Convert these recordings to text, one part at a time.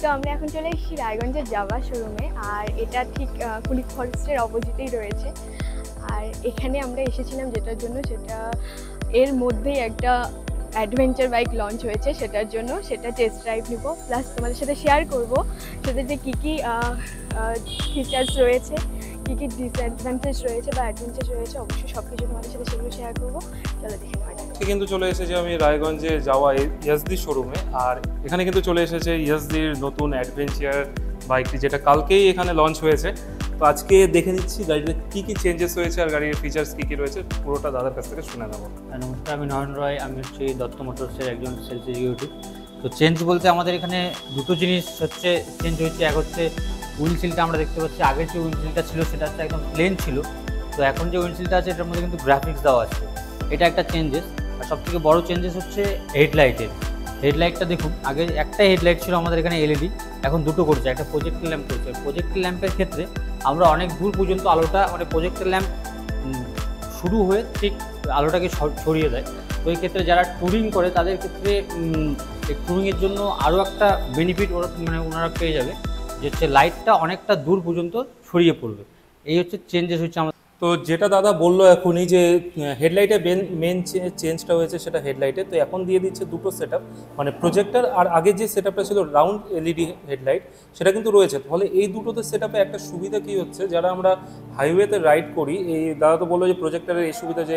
তো আমরা এখন চলে এসেছি রায়গঞ্জের জাভা শোরুমে, আর এটা ঠিক কুলিক ফরেস্টের অপোজিটেই রয়েছে। আর এখানে আমরা এসেছিলাম যেটার জন্য, সেটা এর মধ্যেই একটা অ্যাডভেঞ্চার বাইক লঞ্চ হয়েছে, সেটার জন্য সেটা টেস্ট ড্রাইভ নিব, প্লাস তোমাদের সাথে শেয়ার করব সেটা যে কী কী ফিচার্স রয়েছে, কী কী ডিসঅ্যাডভান্টেজ রয়েছে বা অ্যাডভেঞ্চার রয়েছে, অবশ্যই সব কিছু তোমাদের সাথে সেগুলো শেয়ার করবো। চলো দেখে নেওয়া যাক। কিন্তু চলে এসেছে আমি রায়গঞ্জে যাওয়া ইয়াসদি শোরুমে, আর এখানে কিন্তু চলে এসেছে ইয়াসদির নতুন অ্যাডভেঞ্চার বাইকটি, যেটা কালকেই এখানে লঞ্চ হয়েছে। তো আজকে দেখে নিচ্ছি গাড়িতে কী কী চেঞ্জেস হয়েছে আর গাড়ির ফিচার্স কী কী রয়েছে, পুরোটা দাদার কাছ থেকে শুনে নেবো। নমস্কার, আমি নয়ন রয়, আমি হচ্ছে দত্ত মোটরসের একজন সেলস এক্সিকিউটিভ। তো চেঞ্জ বলতে আমাদের এখানে দুটো জিনিস হচ্ছে চেঞ্জ হয়েছে। এক হচ্ছে উইন্ডশিল্ডটা আমরা দেখতে পাচ্ছি, আগের যে উইন্ডশিল্ডটা ছিল সেটা হচ্ছে একদম প্লেন ছিল, তো এখন যে উইন্ডশিল্ডটা আছে এটার মধ্যে কিন্তু গ্রাফিক্স দেওয়া আছে, এটা একটা চেঞ্জেস। আর সবথেকে বড় চেঞ্জেস হচ্ছে হেডলাইটটা দেখুন, আগে একটাই হেডলাইট ছিল আমাদের এখানে এলইডি, এখন দুটো করছে, একটা প্রজেক্টর ল্যাম্প করছে। প্রজেক্টর ল্যাম্পের ক্ষেত্রে আমরা অনেক দূর পর্যন্ত আলোটা, মানে প্রজেক্টর ল্যাম্প শুরু হয়ে ঠিক আলোটাকে ছড়িয়ে দেয়। তো এই ক্ষেত্রে যারা ট্যুরিং করে তাদের ক্ষেত্রে ট্যুরিংয়ের জন্য আরও একটা বেনিফিট ওনারা পেয়ে যাবে, যে হচ্ছে লাইটটা অনেকটা দূর পর্যন্ত ছড়িয়ে পড়বে। এই হচ্ছে চেঞ্জেস হচ্ছে আমাদের। তো যেটা দাদা বললো এখনই যে হেডলাইটে মেন চেঞ্জটা হয়েছে সেটা হেডলাইটে, তো এখন দিয়ে দিচ্ছে দুটো সেটআপ, মানে প্রজেক্টর আর আগে যে সেটআপটা ছিল রাউন্ড এলইডি হেডলাইট সেটা কিন্তু রয়েছে। ফলে এই দুটোতে সেটআপে একটা সুবিধা কী হচ্ছে, যারা আমরা হাইওয়েতে রাইড করি, এই দাদা তো বললো যে প্রজেক্টরের এই সুবিধা যে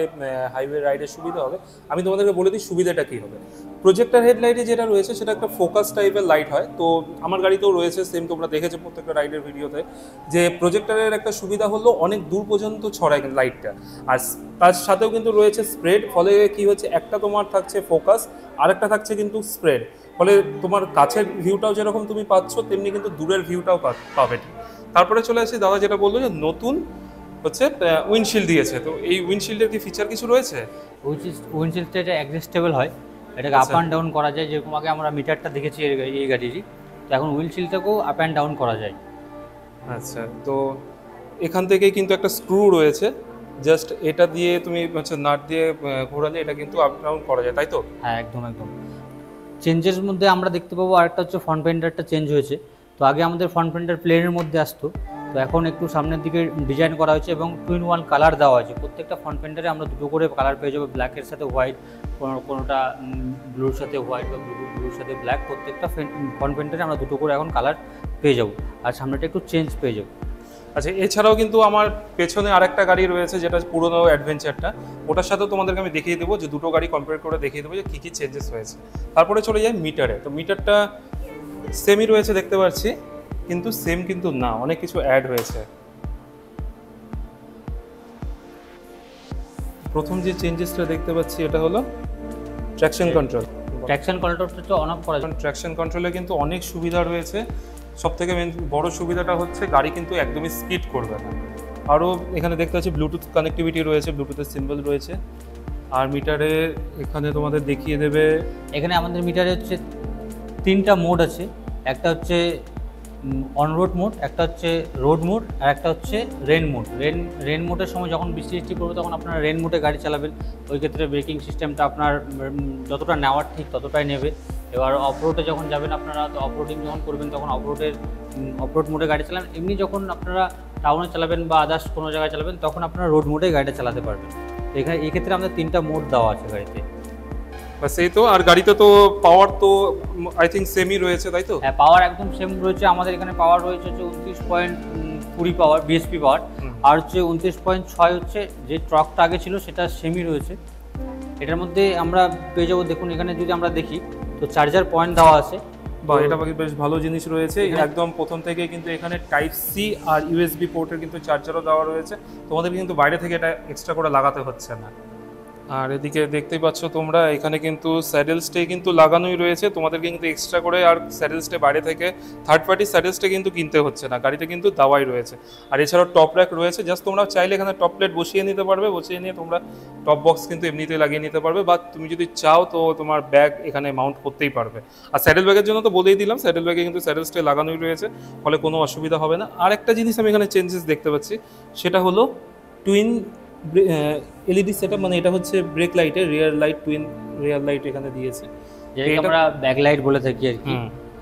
হাইওয়ে রাইডের সুবিধা হবে, আমি তোমাদেরকে বলে দিই সুবিধাটা কী হবে। প্রজেক্টর হেডলাইটে যেটা রয়েছে সেটা একটা ফোকাস টাইপের লাইট হয়, তো আমার গাড়িতেও রয়েছে সেম, তোমরা দেখেছো প্রত্যেকটা রাইডের ভিডিওতে, যে প্রজেক্টরের একটা সুবিধা হলো অনেক দূর পর্যন্ত ছড়ায় লাইটটা, আর তার সাথেও কিন্তু রয়েছে স্প্রেড। ফলে কি হচ্ছে, একটা তোমার থাকছে ফোকাস আর একটা থাকছে কিন্তু স্প্রেড, ফলে তোমার কাছের ভিউটাও যেরকম তুমি পাচ্ছ তেমনি কিন্তু দূরের ভিউটাও পাবে। তারপরে চলে আসি দাদা যেটা বললো যে নতুন হচ্ছে উইন্ডশিল্ড দিয়েছে, তো এই উইন্ডশিল্ডের কি ফিচার কিছু রয়েছে? উইন্ডশিল্ডটা এটা অ্যাডজাস্টেবল হয়, এটাকে আপ অ্যান্ড ডাউন করা যায়, যেরকম আগে আমরা মিটারটা দেখেছি এই গাড়িরই, তো এখন উইন্ডশিল্ডটাকেও আপ অ্যান্ড ডাউন করা যায়। আচ্ছা, তো এখান থেকে কিন্তু একটা স্ক্রু রয়েছে, জাস্ট এটা দিয়ে তুমি হচ্ছে নাট দিয়ে ঘোরালে এটা কিন্তু আপ ডাউন করা যায়, তাই তো? হ্যাঁ, একদম। চেঞ্জের মধ্যে আমরা দেখতে পাবো আরেকটা হচ্ছে ফ্রন্ট ফেন্ডারটা চেঞ্জ হয়েছে। তো আগে আমাদের ফ্রন্ট ফেন্ডার প্লেনের মধ্যে আসতো, তো এখন একটু সামনের দিকে ডিজাইন করা হয়েছে এবং 2-in-1 কালার দেওয়া হয়েছে। প্রত্যেকটা ফ্রন্ট ফেন্ডারে আমরা দুটো করে কালার পেয়ে যাবো, ব্ল্যাকের সাথে হোয়াইট, কোনোটা ব্লুর সাথে হোয়াইট বা ব্লুর সাথে ব্ল্যাক। প্রত্যেকটা ফ্রন্ট ফেন্ডারে আমরা দুটো করে এখন কালার পেয়ে যাবো, আর সামনেটা একটু চেঞ্জ পেয়ে যাবো। আচ্ছা, এছাড়াও কিন্তু আমার পেছনে আরেকটা গাড়ি রয়েছে যেটা পুরোনো অ্যাডভেঞ্চারটা, ওটার সাথেও তোমাদেরকে আমি দেখিয়ে দেবো, যে দুটো গাড়ি কম্পেয়ার করে দেখিয়ে দেবো যে কী কী চেঞ্জেস হয়েছে। তারপরে চলে যাই মিটারে, তো মিটারটা সেমই রয়েছে দেখতে পাচ্ছি, কিন্তু সেম কিন্তু না, অনেক কিছু অ্যাড হয়েছে। প্রথম যে চেঞ্জেসটা দেখতে পাচ্ছি এটা হলো ট্র্যাকশন কন্ট্রোল। ট্র্যাকশন কন্ট্রোলটা তো অন অফ করা যায়। ট্র্যাকশন কন্ট্রোলে কিন্তু অনেক সুবিধা রয়েছে, সবথেকে মেন বড় সুবিধাটা হচ্ছে গাড়ি কিন্তু একদমই স্কিড করবে না। আরও এখানে দেখতে পাচ্ছি ব্লুটুথ কানেক্টিভিটি রয়েছে, ব্লুটুথের সিম্বল রয়েছে। আর মিটারে এখানে তোমাদের দেখিয়ে দেবে, এখানে আমাদের মিটারে হচ্ছে 3টা মোড আছে, একটা হচ্ছে অন রোড মোড, একটা হচ্ছে রোড মোড, আর একটা হচ্ছে রেন মোড। রেন মোডের সময় যখন বৃষ্টি পড়বে তখন আপনারা রেন মোডে গাড়ি চালাবেন, ওই ক্ষেত্রে ব্রেকিং সিস্টেমটা আপনার যতটা নেওয়ার ঠিক ততটাই নেবে। এবার অফরোডে যখন যাবেন আপনারা, তো অফরোডিং যখন করবেন তখন অফরোড মোডে গাড়ি চালান। এমনি যখন আপনারা টাউনে চালাবেন বা আদার্স কোনো জায়গায় চালাবেন তখন আপনারা রোড মোডে গাড়িটা চালাতে পারবেন। এখানে এই ক্ষেত্রে আমাদের 3টা মোড দেওয়া আছে গাড়িতে। বাস এই তো। আর গাড়িতে তো পাওয়ার তো আই থিঙ্ক সেমই রয়েছে, তাই তো? হ্যাঁ, পাওয়ার একদম সেম রয়েছে। আমাদের এখানে পাওয়ার রয়েছে হচ্ছে 29.20 পাওয়ার, বিএসপি পাওয়ার, আর হচ্ছে 29.6 হচ্ছে যে ট্রাকটা আগে ছিল সেটা সেমই রয়েছে। এটার মধ্যে আমরা পেয়ে যাবো, দেখুন এখানে যদি আমরা দেখি তো চার্জার পয়েন্ট দেওয়া আছে, বা এটা বেশ ভালো জিনিস রয়েছে। একদম প্রথম থেকে কিন্তু এখানে টাইপ সি আর ইউএসবি পোর্টের কিন্তু চার্জারও দেওয়া রয়েছে, তোমাদের কিন্তু বাইরে থেকে এটা এক্সট্রা করে লাগাতে হচ্ছে না। আর এদিকে দেখতেই পাচ্ছ তোমরা, এখানে কিন্তু স্যাডেল স্টে কিন্তু লাগানোই রয়েছে, তোমাদেরকে কিন্তু এক্সট্রা করে আর স্যাডেল স্টে বাইরে থেকে থার্ড পার্টি স্যাডেল স্টে কিন্তু কিনতে হচ্ছে না, গাড়িতে কিন্তু দেওয়াই রয়েছে। আর এছাড়াও টপ র্যাক রয়েছে, জাস্ট তোমরা চাইলে এখানে টপ প্লেট বসিয়ে নিতে পারবে, বসিয়ে নিয়ে তোমরা টপ বক্স কিন্তু এমনিতেই লাগিয়ে নিতে পারবে, বা তুমি যদি চাও তো তোমার ব্যাগ এখানে মাউন্ট করতেই পারবে। আর স্যাডেল ব্যাগের জন্য তো বলেই দিলাম, স্যাডেল ব্যাগে কিন্তু স্যাডেল স্টে লাগানোই রয়েছে, ফলে কোনো অসুবিধা হবে না। আর একটা জিনিস আমি এখানে চেঞ্জেস দেখতে পাচ্ছি, সেটা হলো টুইন এলইডি সেটআপ, মানে এটা হচ্ছে ব্রেক লাইটের রিয়ার লাইট, টুইন রিয়ার লাইট এখানে দিয়েছে, যেটা আমরা ব্যাক লাইট বলে থাকি আর কি।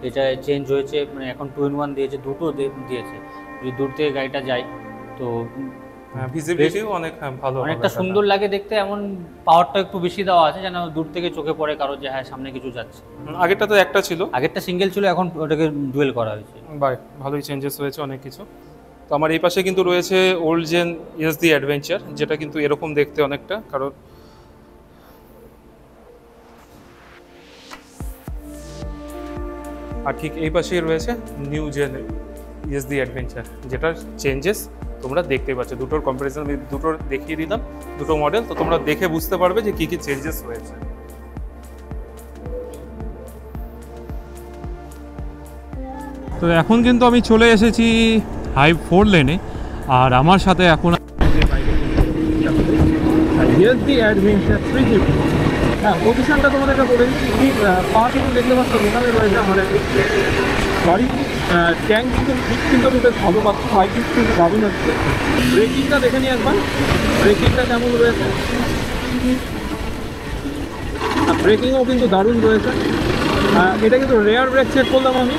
এটা চেঞ্জ হয়েছে, মানে এখন 2-in-1 দিয়েছে, দুটো দিয়েছে। যদি দূর থেকে গাড়িটা যায় তো ভিজিবিলিটিও অনেক ভালো, অনেকটা সুন্দর লাগে দেখতে, এমন পাওয়ারটা একটু বেশি দেওয়া আছে যেন দূর থেকে চোখে পড়ে কারো যে হ্যাঁ সামনে কিছু যাচ্ছে। আগেরটা তো একটা ছিল, আগেরটা সিঙ্গেল ছিল, এখন ওটাকে ডুয়েল করা হয়েছে। বাহ, ভালোই চেঞ্জেস হয়েছে অনেক কিছু। তো আমার এই পাশে কিন্তু রয়েছে ওল্ড জেন ইয়াজদি অ্যাডভেঞ্চার, যেটা কিন্তু এরকম দেখতে অনেকটা, কারণ আর ঠিক এই পাশেই রয়েছে নিউ জেন ইয়াজদি অ্যাডভেঞ্চার, যেটার চেঞ্জেস তোমরা দেখতে পাচ্ছ। দুটোর কম্পারিজন আমি দুটোর দেখিয়ে দিলাম, দুটো মডেল, তো তোমরা দেখে বুঝতে পারবে যে কী কী চেঞ্জেস হয়েছে। তো এখন কিন্তু আমি চলে এসেছি হাই 4 লেনে, আর আমার সাথে এখন ইয়াজদি অ্যাডভেঞ্চার 350। হ্যাঁ, পজিশনটা তোমাদেরকে বলে দিচ্ছি, ঠিক পা কিন্তু দেখতে পাচ্ছ ওখানে রয়েছে আমার গাড়ি। ট্যাঙ্ক কিন্তু ঠিক কিন্তু বেশ ভালো পাচ্ছ, বাইক কিন্তু দারুণ হচ্ছে। ব্রেকিংটা দেখে নিই একবার, ব্রেকিংটা কেমন রয়েছে। ব্রেকিংও কিন্তু দারুণ রয়েছে। এটা কিন্তু রেয়ার ব্রেক চেক করলাম আমি,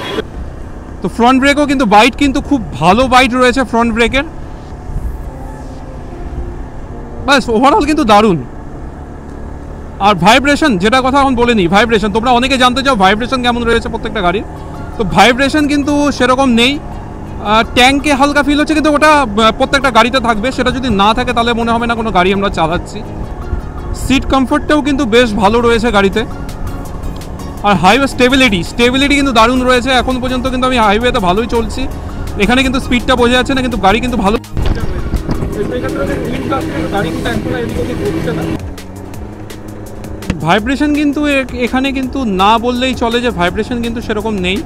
তো ফ্রন্ট ব্রেকও কিন্তু বাইট কিন্তু খুব ভালো বাইট রয়েছে ফ্রন্ট ব্রেকের। বাস ওভারঅল কিন্তু দারুণ। আর ভাইব্রেশন, যেটা কথা এখন বলে নিই, ভাইব্রেশন তোমরা অনেকে জানতে চাও ভাইব্রেশন কেমন রয়েছে প্রত্যেকটা গাড়ির। তো ভাইব্রেশন কিন্তু সেরকম নেই, ট্যাঙ্কে হালকা ফিল হচ্ছে, কিন্তু ওটা প্রত্যেকটা গাড়িতে থাকবে। সেটা যদি না থাকে তাহলে মনে হবে না কোনো গাড়ি আমরা চালাচ্ছি। সিট কমফোর্টটাও কিন্তু বেশ ভালো রয়েছে গাড়িতে। আর হাইওয়ে স্টেবিলিটি কিন্তু দারুণ রয়েছে। এখন পর্যন্ত কিন্তু আমি হাইওয়েতে ভালোই চলছি, এখানে কিন্তু স্পিডটা বোঝা যাচ্ছে না, কিন্তু গাড়ি কিন্তু ভালো। ভাইব্রেশন কিন্তু এখানে কিন্তু না বললেই চলে যে ভাইব্রেশন কিন্তু সেরকম নেই।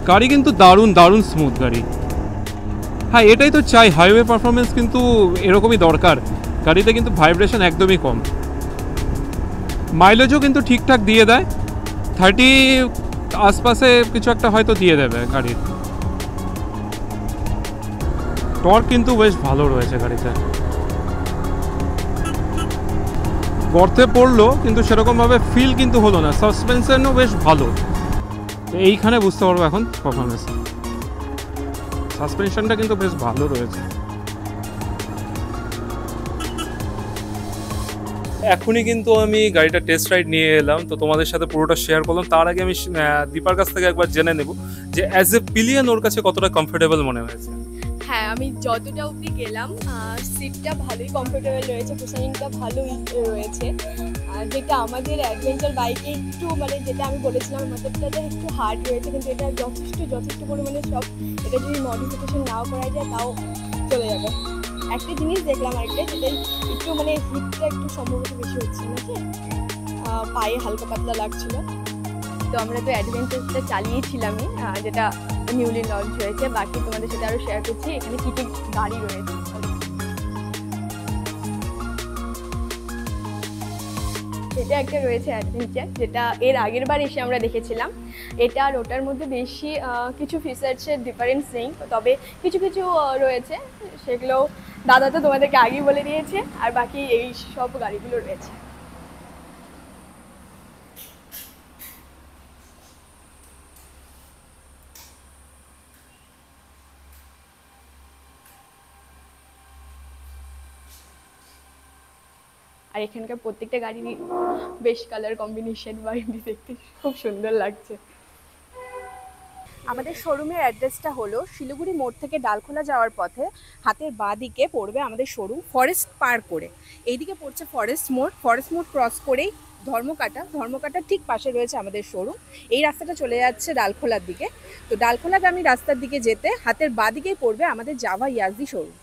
গাড়ি কিন্তু দারুণ স্মুথ গাড়ি। হ্যাঁ, এটাই তো চাই, হাইওয়ে পারফরমেন্স কিন্তু এরকমই দরকার। গাড়িতে কিন্তু ভাইব্রেশন একদমই কম। মাইলেজও কিন্তু ঠিকঠাক দিয়ে দেয়, 30 আশপাশে কিছু একটা হয়তো দিয়ে দেবে গাড়ির। টর্ক কিন্তু বেশ ভালো রয়েছে গাড়িতে। গর্তে পড়লো কিন্তু সেরকমভাবে ফিল কিন্তু হলো না। সাসপেনশনও বেশ ভালো, এইখানে বুঝতে পারবো এখন পারফরমেন্স। সাসপেনশনটা কিন্তু বেশ ভালো রয়েছে। এখনই কিন্তু আমি গাড়িটা টেস্ট রাইড নিয়ে এলাম, তো তোমাদের সাথে পুরোটা শেয়ার করলাম। তার আগে আমি দীপার কাছ থেকে একবার জেনে নেব যে অ্যাজ এ পিলিয়ন ওর কাছে কতটা কমফোর্টেবল মনে হয়েছে। হ্যাঁ, আমি যতটা অবধি গেলাম সিটটা ভালোই কমফোর্টেবল রয়েছে, কুশনিংটা ভালোই রয়েছে। যেটা আমাদের অ্যাডভেঞ্চার বাইকে একটু মানে যেটা আমি বলেছিলাম আমাদেরটাতে একটু হার্ড রয়েছে, কিন্তু এটা যথেষ্ট পরিমাণে সব। এটা যদি মডিফিকেশন নাও করা যায় তাও চলে যাবে। একটা জিনিস দেখলাম আরেকটা, যেটা একটু মানে হিটটা একটু সম্ভবত বেশি হচ্ছে নাকি, পায়ে হালকা পাতলা লাগছিল। তো আমরা তো অ্যাডভেঞ্চারটা চালিয়েছিলামই, যেটা নিউলি লঞ্চ হয়েছে। বাকি তোমাদের সাথে আরও শেয়ার করছি এখানে কী কী গাড়ি রয়েছে। এটা একটা রয়েছে অ্যাডভেঞ্চার, যেটা এর আগের বার এসে আমরা দেখেছিলাম। এটা আর ওটার মধ্যে বেশি কিছু ফিচার্সের ডিফারেন্স নেই, তবে কিছু রয়েছে, সেগুলো দাদা তো তোমাদেরকে আগেই বলে দিয়েছে। আর বাকি এই সব গাড়িগুলো রয়েছে। আর এখানকার প্রত্যেকটা গাড়িরই বেশ কালার কম্বিনেশন বা দেখতে খুব সুন্দর লাগছে। আমাদের শোরুমের অ্যাড্রেসটা হলো শিলিগুড়ি মোড় থেকে ডালখোলা যাওয়ার পথে হাতের বাঁ দিকে পড়বে আমাদের শোরুম, ফরেস্ট পার করে। এইদিকে পড়ছে ফরেস্ট মোড় ক্রস করেই ধর্মকাটার ঠিক পাশে রয়েছে আমাদের শোরুম। এই রাস্তাটা চলে যাচ্ছে ডালখোলার দিকে। তো ডালখোলাগামী রাস্তার দিকে যেতে হাতের বাঁ দিকেই পড়বে আমাদের জাভা ইয়াজদি শোরুম।